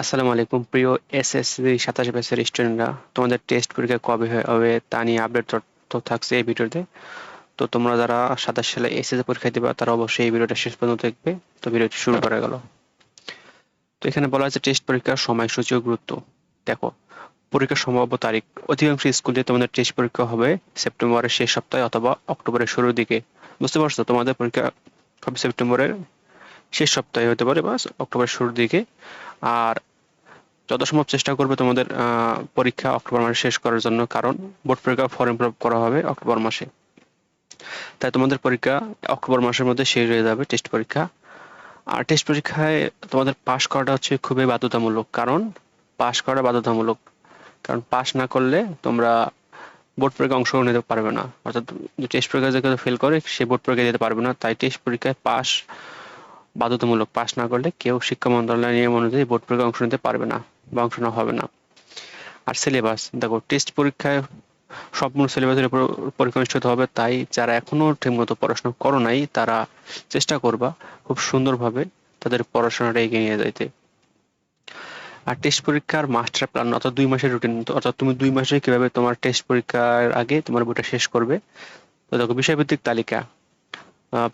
আসসালামু আলাইকুম প্রিয় এসএসসি 27 ব্যাচের স্টুডেন্টরা। তোমাদের টেস্ট পরীক্ষা কবে হবে তা নিয়ে আপডেট তথ্য থাকছে এই ভিডিওতে। তো তোমরা যারা 27 সালে এসএসসি পরীক্ষা দিবা তারা অবশ্যই এই ভিডিওটা শেষ পর্যন্ত দেখবে। তো ভিডিওটি শুরু করা গেল। তো এখানে বলা আছে টেস্ট পরীক্ষার সময়সূচি ও গুরুত্ব। দেখো, পরীক্ষার সম্ভাব্য তারিখ: অধিকাংশ স্কুলে তোমাদের টেস্ট পরীক্ষা হবে সেপ্টেম্বরের শেষ সপ্তাহে অথবা অক্টোবরের শুরুর দিকে। বুঝতে পারছো? তোমাদের পরীক্ষা হবে সেপ্টেম্বরের শেষ সপ্তাহে হতে পারে বা অক্টোবরের শুরুর দিকে। আর যথাসম্ভব চেষ্টা করবে তোমাদের পরীক্ষা অক্টোবর মাসে শেষ করার জন্য, কারণ বোর্ড পরীক্ষা ফর্ম ফিল আপ করা হবে অক্টোবর মাসে। তাই তোমাদের পরীক্ষা অক্টোবর মাসের মধ্যে শেষ হয়ে যাবে টেস্ট পরীক্ষা। আর টেস্ট পরীক্ষায় তোমাদের পাশ করাটা হচ্ছে খুবই বাধ্যতামূলক, পাশ করা বাধ্যতামূলক কারণ পাশ না করলে তোমরা বোর্ড পরীক্ষায় অংশগ্রহণ নিতে পারবে না। অর্থাৎ টেস্ট পরীক্ষায় যে কেউ ফেল করে সে বোর্ড পরীক্ষা দিতে পারবে না। তাই টেস্ট পরীক্ষায় পাশ বাধ্যতামূলক। পাশ না করলে কেউ শিক্ষা মন্ত্রণালয়ের নিয়ম অনুযায়ী বোর্ড পরীক্ষায় অংশ নিতে পারবে না বা অংশ নেওয়া হবে না। আর সিলেবাস দেখো, টেস্ট পরীক্ষায় সম্পূর্ণ সিলেবাসের উপর পরীক্ষা অনুষ্ঠিত হবে। তাই যারা এখনো ঠিকমতো পড়াশোনা করো নাই তারা চেষ্টা করবা খুব সুন্দরভাবে তাদের পড়াশোনাটা এগিয়ে নিয়ে যাইতে। আর টেস্ট পরীক্ষার মাস্টার প্ল্যান অর্থাৎ 2 মাসের রুটিন, অর্থাৎ তুমি 2 মাসে কিভাবে তোমার টেস্ট পরীক্ষার আগে তোমার বইটা শেষ করবে। তো দেখো, বিষয়ভিত্তিক তালিকা।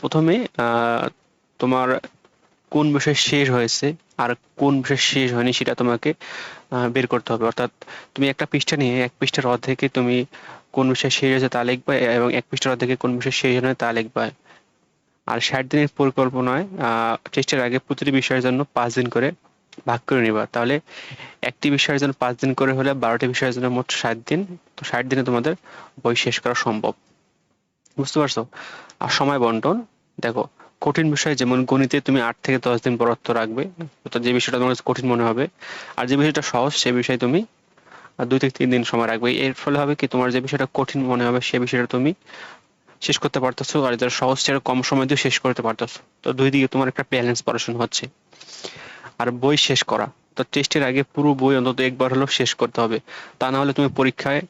প্রথমে তোমার কোন বিষয় শেষ হয়েছে আর কোন বিষয় শেষ হয়নি সেটা তোমাকে বের করতে হবে। অর্থাৎ তুমি একটা পৃষ্ঠা নিয়ে এক পৃষ্ঠার অর্ধেকে তুমি কোন বিষয় শেষ হয়েছে তা লিখবা এবং এক পৃষ্ঠার অর্ধেকে কোন বিষয় শেষ হয়নি তা লিখবা। আর 60 দিনের পরিকল্পনায় টেস্টের আগে প্রতিটি বিষয়ের জন্য 5 দিন করে ভাগ করে নিবা। তাহলে একটি বিষয়ের জন্য 5 দিন করে হলে 12টি বিষয়ের জন্য মোট 60 দিন। তো 60 দিনে তোমাদের বই শেষ করা সম্ভব। বুঝতে পারছো? আর সময় বন্টন দেখো, কঠিন বিষয় যেমন গণিতে তুমি 8 থেকে 10 দিন বরাদ্দ রাখবে, অর্থাৎ যে বিষয়টা তোমার কাছে কঠিন মনে হবে। আর যে বিষয়টা সহজ সে বিষয়ে তুমি 2 থেকে 3 দিন সময় রাখবে। এর ফলে হবে কি, তোমার যে বিষয়টা কঠিন মনে হবে সে বিষয়টা তুমি শেষ করতে পারতেছো, আর যেটা সহজ সেটা কম সময় দিয়ে শেষ করতে পারতেছো। তো দুই দিকে তোমার একটা ব্যালেন্স পড়াশোনা হচ্ছে। আর বই শেষ করা, তো টেস্টের আগে পুরো বই অন্তত একবার হলেও শেষ করতে হবে। তা না হলে তুমি পরীক্ষায়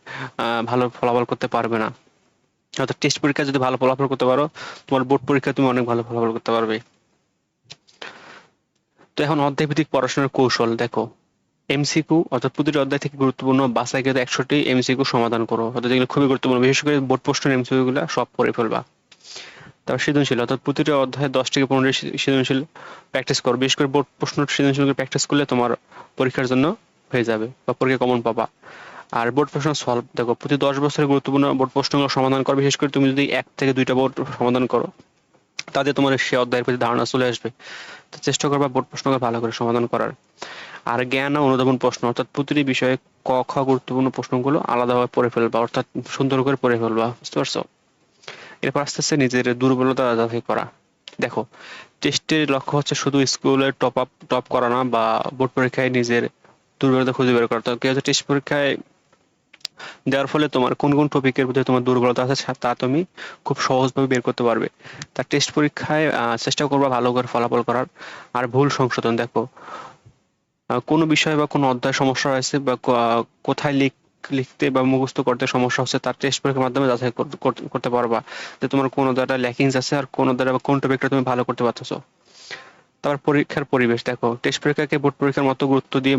ভালো ফলাফল করতে পারবে না। অর্থাৎ টেস্ট পরীক্ষায় যদি ভালো ফলাফল করতে পারো, তোমার বোর্ড পরীক্ষায় তুমি অনেক ভালো ফলাফল করতে পারবে। তো এখন অধ্যায়ভিত্তিক পড়াশোনার কৌশল দেখো, এমসিকিউ অর্থাৎ প্রতিটি অধ্যায় থেকে গুরুত্বপূর্ণ বাছাইকৃত 100টি এমসিকিউ সমাধান করো। অর্থাৎ যেগুলো খুবই গুরুত্বপূর্ণ, বিশেষ করে বোর্ড প্রশ্নের এমসিকিউ গুলা সব পড়ে ফেলবা। তারপর সৃজনশীল, অর্থাৎ প্রতিটি অধ্যায়ে 10 থেকে 15টি সৃজনশীল প্র্যাকটিস করো। বিশেষ করে বোর্ড প্রশ্ন সৃজনশীল প্র্যাকটিস করলে তোমার পরীক্ষার জন্য হয়ে যাবে বা পরীক্ষা কমন পাবা। আর বোর্ড প্রশ্ন সলভ দেখো, প্রতি 10 বছরের গুরুত্বপূর্ণ বোর্ড প্রশ্নগুলো সমাধান করো। বিশেষ করে তুমি যদি 1 থেকে 2টা বোর্ড সমাধান করো তাতে তোমার সে অধ্যায়ের প্রতি ধারণা চলে আসবে। তো চেষ্টা করবা বোর্ড প্রশ্নকে ভালো করে সমাধান করার। আর জ্ঞান ও অনুধাবন প্রশ্ন, অর্থাৎ প্রতিটি বিষয়ে ক খ গুরুত্বপূর্ণ প্রশ্নগুলো আলাদাভাবে পড়ে ফেলবা, অর্থাৎ সুন্দর করে পড়ে ফেলবা। বুঝতে পারছো? এরপর আস্তে আস্তে নিজের দুর্বলতা যাচাই করা। দেখো, টেস্টের লক্ষ্য হচ্ছে শুধু স্কুলের টপ করা না বা বোর্ড পরীক্ষায় নিজের দুর্বলতা খুঁজে বের করা। তো কি হচ্ছে, টেস্ট পরীক্ষায় দেওয়ার ফলে তোমার কোন কোন টপিকের প্রতি তোমার দুর্বলতা আছে তা তুমি খুব সহজভাবে বের করতে পারবে। তার টেস্ট পরীক্ষায় চেষ্টা করবা ভালো করে ফলাফল করার। আর ভুল সংশোধন দেখো, কোনো বিষয় বা কোনো অধ্যায় সমস্যা হয়েছে বা কোথায় লিখতে বা মুখস্থ করতে সমস্যা হচ্ছে তার টেস্ট পরীক্ষার মাধ্যমে যাচাই করতে পারবা যে তোমার কোন অধ্যায়টা ল্যাকিংস আছে আর কোন অধ্যায়টা বা কোন টপিকটা তুমি ভালো করতে পারতেছো। তারপর পরীক্ষার পরিবেশ দেখো, টেস্ট পরীক্ষাকে বোর্ড পরীক্ষার মতো গুরুত্ব দিয়ে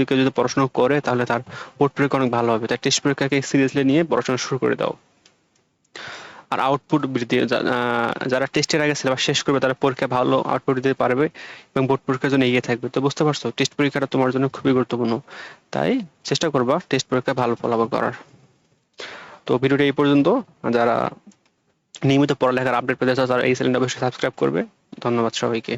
কেউ যদি পড়াশোনা করে তাহলে তার বোর্ড পরীক্ষা অনেক ভালো হবে। তাই টেস্ট পরীক্ষাকে সিরিয়াসলি নিয়ে পড়াশোনা শুরু করে দাও। আর আউটপুট বৃদ্ধি, যারা টেস্টের আগে সিলেবাস শেষ করবে তারা পরীক্ষায় ভালো আউটপুট দিতে পারবে এবং বোর্ড পরীক্ষার জন্য এগিয়ে থাকবে। তো বুঝতে পারছো, টেস্ট পরীক্ষাটা তোমার জন্য খুবই গুরুত্বপূর্ণ। তাই চেষ্টা করবা টেস্ট পরীক্ষায় ভালো ফলাফল করার। তো ভিডিওটা এই পর্যন্ত। যারা নিয়মিত পড়ালেখার আপডেট পেতে চাও তারা এই চ্যানেলটা অবশ্যই সাবস্ক্রাইব করবে। ধন্যবাদ সবাইকে।